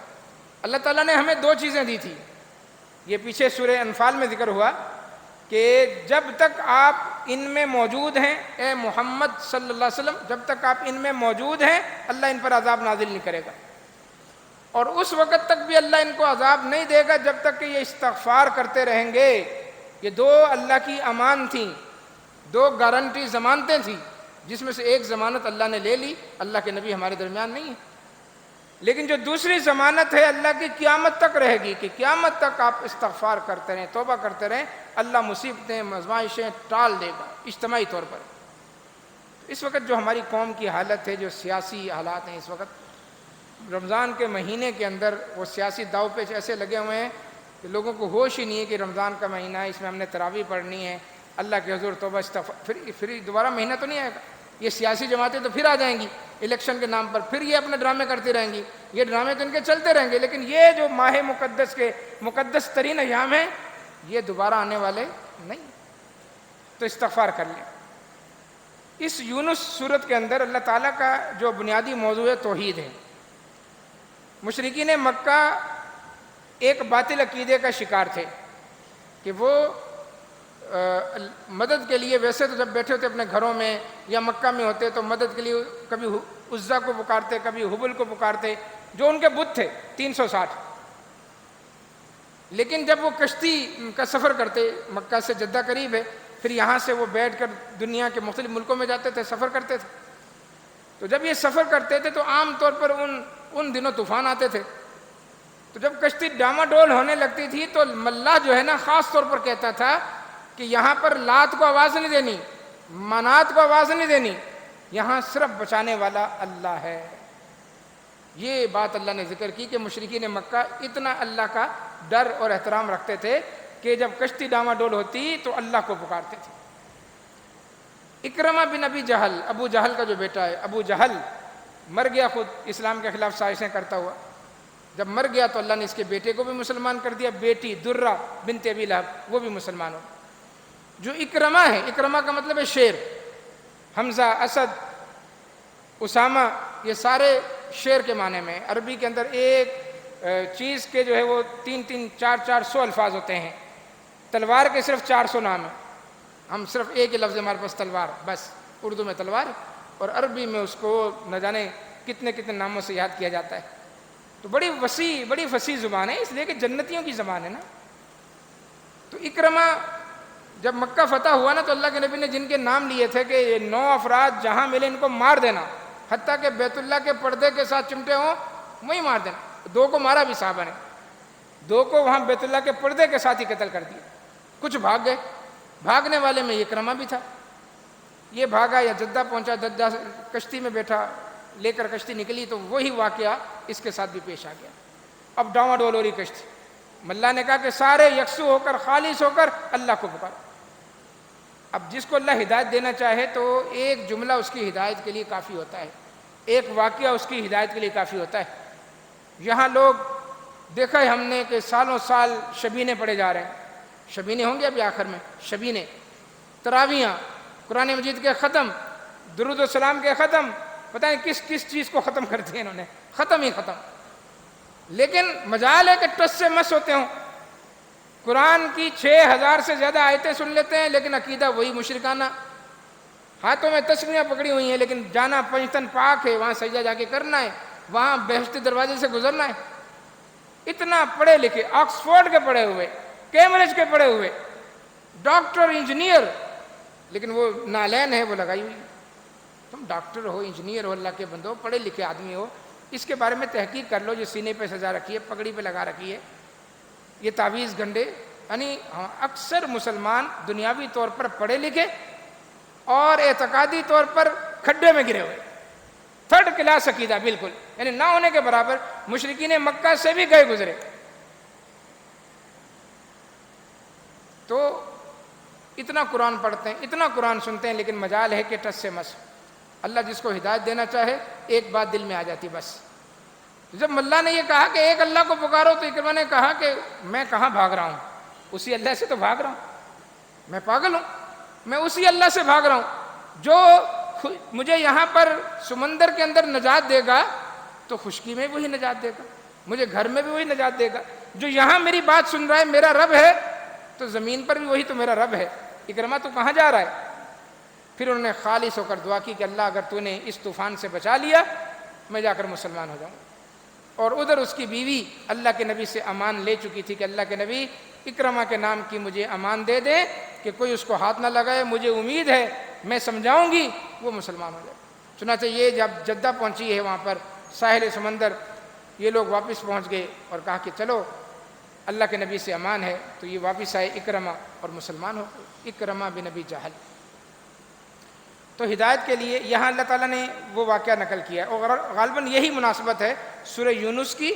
اللہ تعالیٰ نے ہمیں 2 چیزیں دی تھی، یہ پیچھے سورہ انفال میں ذکر ہوا کہ جب تک آپ ان میں موجود ہیں اے محمد صلی اللہ علیہ وسلم، جب تک آپ ان میں موجود ہیں اللہ ان پر عذاب نازل نہیں کرے گا، اور اس وقت تک بھی اللہ ان کو عذاب نہیں دے گا جب تک کہ یہ استغفار کرتے رہیں گے۔ یہ 2 اللہ کی امان تھیں، 2 گارنٹی ضمانتیں تھیں، جس میں سے ایک ضمانت اللہ نے لے لی، اللہ کے نبی ہمارے درمیان نہیں ہے، لیکن جو دوسری ضمانت ہے اللہ کی قیامت تک رہے گی کہ قیامت تک آپ استغفار کرتے رہیں، توبہ کرتے رہیں، اللہ مصیبتیں آزمائشیں ٹال دے گا اجتماعی طور پر۔ اس وقت جو ہماری قوم کی حالت ہے، جو سیاسی حالات ہیں اس وقت، رمضان کے مہینے کے اندر وہ سیاسی داؤ پیچ ایسے لگے ہوئے ہیں کہ لوگوں کو ہوش ہی نہیں ہے کہ رمضان کا مہینہ ہے، اس میں ہم نے تراویح پڑھنی ہے، اللہ کے حضور توبہ استغفار، پھر دوبارہ مہینہ تو نہیں آئے گا، یہ سیاسی جماعتیں تو پھر آ جائیں گی الیکشن کے نام پر، پھر یہ اپنے ڈرامے کرتی رہیں گی، یہ ڈرامے تو ان کے چلتے رہیں گے، لیکن یہ جو ماہ مقدس کے مقدس ترین ایام ہیں یہ دوبارہ آنے والے نہیں، تو استغفار کر لیں۔ اس یونس سورت کے اندر اللہ تعالیٰ کا جو بنیادی موضوع ہے توحید ہے۔ مشرکین مکہ ایک باطل عقیدے کا شکار تھے کہ وہ مدد کے لیے ویسے تو جب بیٹھے ہوتے اپنے گھروں میں یا مکہ میں ہوتے تو مدد کے لیے کبھی عزا کو پکارتے، کبھی حبل کو پکارتے، جو ان کے بت تھے 360۔ لیکن جب وہ کشتی کا سفر کرتے، مکہ سے جدہ قریب ہے، پھر یہاں سے وہ بیٹھ کر دنیا کے مختلف ملکوں میں جاتے تھے، سفر کرتے تھے، تو جب یہ سفر کرتے تھے تو عام طور پر ان دنوں طوفان آتے تھے، تو جب کشتی ڈاماڈول ہونے لگتی تھی تو ملاح جو ہے نا خاص طور پر کہتا تھا کہ یہاں پر لات کو آواز نہیں دینی، منات کو آواز نہیں دینی، یہاں صرف بچانے والا اللہ ہے۔ یہ بات اللہ نے ذکر کی کہ مشرکین مکہ اتنا اللہ کا ڈر اور احترام رکھتے تھے کہ جب کشتی ڈاماڈول ہوتی تو اللہ کو پکارتے تھے۔ اکرمہ بن ابی جہل، ابو جہل کا جو بیٹا ہے، ابو جہل مر گیا خود اسلام کے خلاف سازشیں کرتا ہوا، جب مر گیا تو اللہ نے اس کے بیٹے کو بھی مسلمان کر دیا، بیٹی درہ بنت ابی لہب وہ بھی مسلمان ہو۔ جو اکرمہ ہے، اکرمہ کا مطلب ہے شیر، حمزہ، اسد، اسامہ، یہ سارے شیر کے معنی میں۔ عربی کے اندر ایک چیز کے جو ہے وہ 300 400 الفاظ ہوتے ہیں، تلوار کے صرف 400 نام ہیں، ہم صرف ایک ہی لفظ ہمارے پاس تلوار، بس اردو میں تلوار، اور عربی میں اس کو نہ جانے کتنے کتنے ناموں سے یاد کیا جاتا ہے۔ تو بڑی وسیع، بڑی فصیح زبان ہے، اس لیے کہ جنتیوں کی زبان ہے نا۔ تو اکرمہ جب مکہ فتح ہوا نا تو اللہ کے نبی نے جن کے نام لیے تھے کہ یہ 9 افراد جہاں ملے ان کو مار دینا، حتیٰ کہ بیت اللہ کے پردے کے ساتھ چمٹے ہوں وہی مار دینا۔ 2 کو مارا بھی صحابہ نے، 2 کو وہاں بیت اللہ کے پردے کے ساتھ ہی قتل کر دیا، کچھ بھاگ گئے، بھاگنے والے میں اکرمہ بھی تھا، یہ بھاگا یا جدہ پہنچا، جدہ کشتی میں بیٹھا، لے کر کشتی نکلی تو وہی واقعہ اس کے ساتھ بھی پیش آ گیا۔ اب ڈاواڈول ہو رہی کشتی، ملا نے کہا کہ سارے یکسو ہو کر، خالص ہو کر اللہ کو پکارو۔ اب جس کو اللہ ہدایت دینا چاہے تو ایک جملہ اس کی ہدایت کے لیے کافی ہوتا ہے، ایک واقعہ اس کی ہدایت کے لیے کافی ہوتا ہے۔ یہاں لوگ دیکھا ہے ہم نے کہ سالوں سال شبینے پڑھے جا رہے ہیں، شبینے ہوں گے ابھی آخر میں، شبینے، تراویحاں، قرآن مجید کے ختم، درود و سلام کے ختم، پتہ نہیں کس کس چیز کو ختم کر دیا انہوں نے، ختم ہی ختم۔ لیکن مجال ہے کہ ٹس سے مس ہوتے ہوں، قرآن کی 6000 سے زیادہ آیتیں سن لیتے ہیں لیکن عقیدہ وہی مشرکانہ، ہاتھوں میں تسبیحاں پکڑی ہوئی ہیں لیکن جانا پنجتن پاک ہے، وہاں سجدہ جا کے کرنا ہے، وہاں بہشتی دروازے سے گزرنا ہے۔ اتنا پڑھے لکھے، آکسفورڈ کے پڑھے ہوئے، کیمبرج کے پڑھے ہوئے، ڈاکٹر، انجینئر، لیکن وہ نالین ہے وہ لگائی ہوئی۔ تم ڈاکٹر ہو، انجینئر ہو، اللہ کے بندو، پڑھے لکھے آدمی ہو، اس کے بارے میں تحقیق کر لو، جو سینے پہ سجا رکھی ہے، پگڑی پہ لگا رکھی ہے، یہ تعویذ گنڈے۔ یعنی اکثر مسلمان دنیاوی طور پر پڑھے لکھے اور اعتقادی طور پر کھڈے میں گرے ہوئے، 3rd کلاس عقیدہ بالکل، یعنی نہ ہونے کے برابر، مشرکین مکہ سے بھی گئے گزرے۔ تو اتنا قرآن پڑھتے ہیں، اتنا قرآن سنتے ہیں، لیکن مجال ہے کہ ٹس سے مس۔ اللہ جس کو ہدایت دینا چاہے ایک بات دل میں آ جاتی بس۔ جب ملا نے یہ کہا کہ ایک اللہ کو پکارو تو اکرمہ نے کہا کہ میں کہاں بھاگ رہا ہوں، اسی اللہ سے تو بھاگ رہا ہوں، میں پاگل ہوں، میں اسی اللہ سے بھاگ رہا ہوں جو مجھے یہاں پر سمندر کے اندر نجات دے گا تو خشکی میں وہی نجات دے گا، مجھے گھر میں بھی وہی نجات دے گا، جو یہاں میری بات سن رہا ہے میرا رب ہے تو زمین پر بھی وہی تو میرا رب ہے۔ اکرمہ تو کہاں جا رہا ہے؟ پھر انہوں نے خالص ہو کر دعا کی کہ اللہ اگر تو نے اس طوفان سے بچا لیا میں جا کر مسلمان ہو جاؤں۔ اور ادھر اس کی بیوی اللہ کے نبی سے امان لے چکی تھی کہ اللہ کے نبی اکرمہ کے نام کی مجھے امان دے دیں کہ کوئی اس کو ہاتھ نہ لگائے، مجھے امید ہے میں سمجھاؤں گی وہ مسلمان ہو جائے۔ چنانچہ یہ جب جدہ پہنچی ہے وہاں پر ساحل سمندر، یہ لوگ واپس پہنچ گئے اور کہا کہ چلو اللہ کے نبی سے امان ہے، تو یہ واپس آئے اکرمہ اور مسلمان ہو گئے، اکرمہ بن ابی جہل۔ تو ہدایت کے لیے یہاں اللہ تعالیٰ نے وہ واقعہ نقل کیا ہے، اور غالباً یہی مناسبت ہے سورہ یونس کی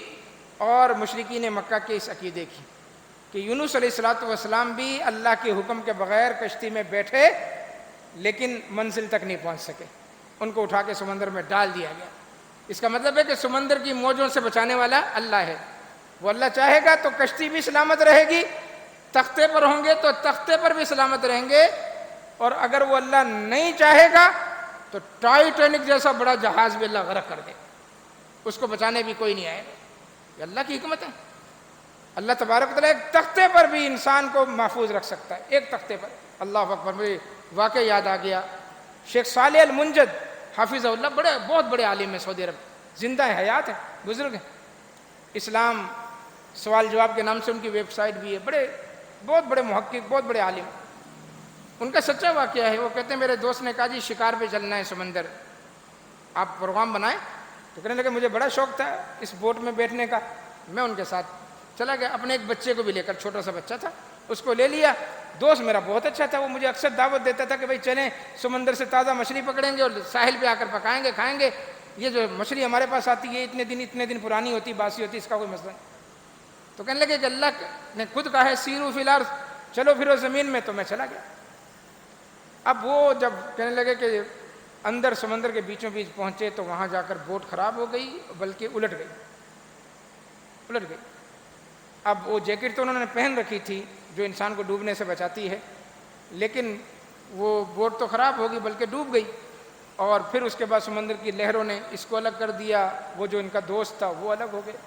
اور مشرکین مکہ کے اس عقیدے کی کہ یونس علیہ السلام بھی اللہ کے حکم کے بغیر کشتی میں بیٹھے لیکن منزل تک نہیں پہنچ سکے، ان کو اٹھا کے سمندر میں ڈال دیا گیا۔ اس کا مطلب ہے کہ سمندر کی موجوں سے بچانے والا اللہ ہے، وہ اللہ چاہے گا تو کشتی بھی سلامت رہے گی، تختے پر ہوں گے تو تختے پر بھی سلامت رہیں گے، اور اگر وہ اللہ نہیں چاہے گا تو ٹائٹینک جیسا بڑا جہاز بھی اللہ غرق کر دے، اس کو بچانے بھی کوئی نہیں آئے گا۔ یہ اللہ کی حکمت ہے۔ اللہ تبارک و تعالیٰ ایک تختے پر بھی انسان کو محفوظ رکھ سکتا ہے، ایک تختے پر۔ اللہ اکبر، مجھے واقعہ یاد آ گیا، شیخ صالح المنجد حافظ اللہ، بہت بڑے عالم ہیں سعودی عرب، زندہ ہیں، حیات ہیں، بزرگ ہیں، اسلام سوال جواب کے نام سے ان کی ویب سائٹ بھی ہے، بہت بڑے محقق، بہت بڑے عالم۔ ان کا سچا واقعہ ہے، وہ کہتے ہیں میرے دوست نے کہا جی شکار پہ چلنا ہے سمندر، آپ پروگرام بنائیں؟ تو کہنے لگے مجھے بڑا شوق تھا اس بوٹ میں بیٹھنے کا، میں ان کے ساتھ چلا گیا، اپنے ایک بچے کو بھی لے کر، چھوٹا سا بچہ تھا، اس کو لے لیا۔ دوست میرا بہت اچھا تھا، وہ مجھے اکثر دعوت دیتا تھا کہ بھائی چلیں سمندر سے تازہ مچھلی پکڑیں گے اور ساحل پہ آ کر پکائیں گے، کھائیں گے، یہ جو مچھلی ہمارے پاس آتی ہے اتنے دن پرانی ہوتی، باسی ہوتی، اس کا کوئی مسئلہ نہیں۔ تو کہنے لگے کہ اللہ نے خود کہا ہے سیرو فی الارض، چلو پھرو زمین میں، تو میں چلا گیا۔ اب وہ جب کہنے لگے کہ اندر سمندر کے بیچوں بیچ پہنچے تو وہاں جا کر بوٹ خراب ہو گئی، بلکہ الٹ گئی۔ اب وہ جیکٹ تو انہوں نے پہن رکھی تھی جو انسان کو ڈوبنے سے بچاتی ہے، لیکن وہ بوٹ تو خراب ہو گئی بلکہ ڈوب گئی، اور پھر اس کے بعد سمندر کی لہروں نے اس کو الگ کر دیا، وہ جو ان کا دوست تھا وہ الگ ہو گئے۔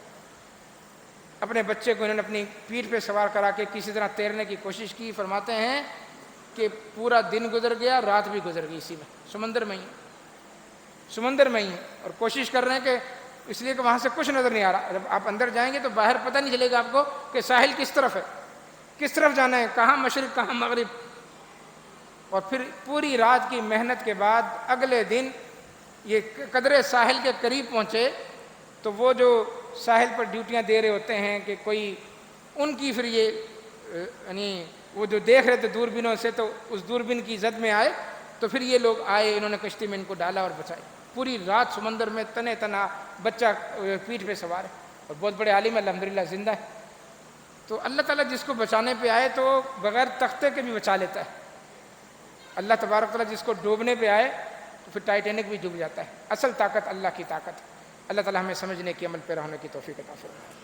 اپنے بچے کو انہوں نے اپنی پیٹھ پہ سوار کرا کے کسی طرح تیرنے کی کوشش کی، فرماتے ہیں کہ پورا دن گزر گیا، رات بھی گزر گئی اسی میں، سمندر میں ہی، اور کوشش کر رہے ہیں کہ اس لیے کہ وہاں سے کچھ نظر نہیں آ رہا، جب آپ اندر جائیں گے تو باہر پتہ نہیں چلے گا آپ کو کہ ساحل کس طرف ہے، کس طرف جانا ہے، کہاں مشرق کہاں مغرب۔ اور پھر پوری رات کی محنت کے بعد اگلے دن یہ قدرے ساحل کے قریب پہنچے تو وہ جو ساحل پر ڈیوٹیاں دے رہے ہوتے ہیں کہ کوئی ان کی پھر یہ یعنی وہ جو دیکھ رہے تھے دوربینوں سے، تو اس دوربین کی زد میں آئے، تو پھر یہ لوگ آئے، انہوں نے کشتی میں ان کو ڈالا اور بچائی۔ پوری رات سمندر میں تنے تنا، بچہ پیٹھ پہ سوار ہے، اور بہت بڑے عالم الحمدللہ زندہ ہے۔ تو اللہ تعالیٰ جس کو بچانے پہ آئے تو بغیر تختے کے بھی بچا لیتا ہے۔ اللہ تبارک تعالیٰ جس کو ڈوبنے پہ آئے تو پھر ٹائٹینک بھی ڈوب جاتا ہے۔ اصل طاقت اللہ کی طاقت ہے۔ اللہ تعالیٰ ہمیں سمجھنے کی، عمل پہ رہنے کی توفیق عطا فرمائے۔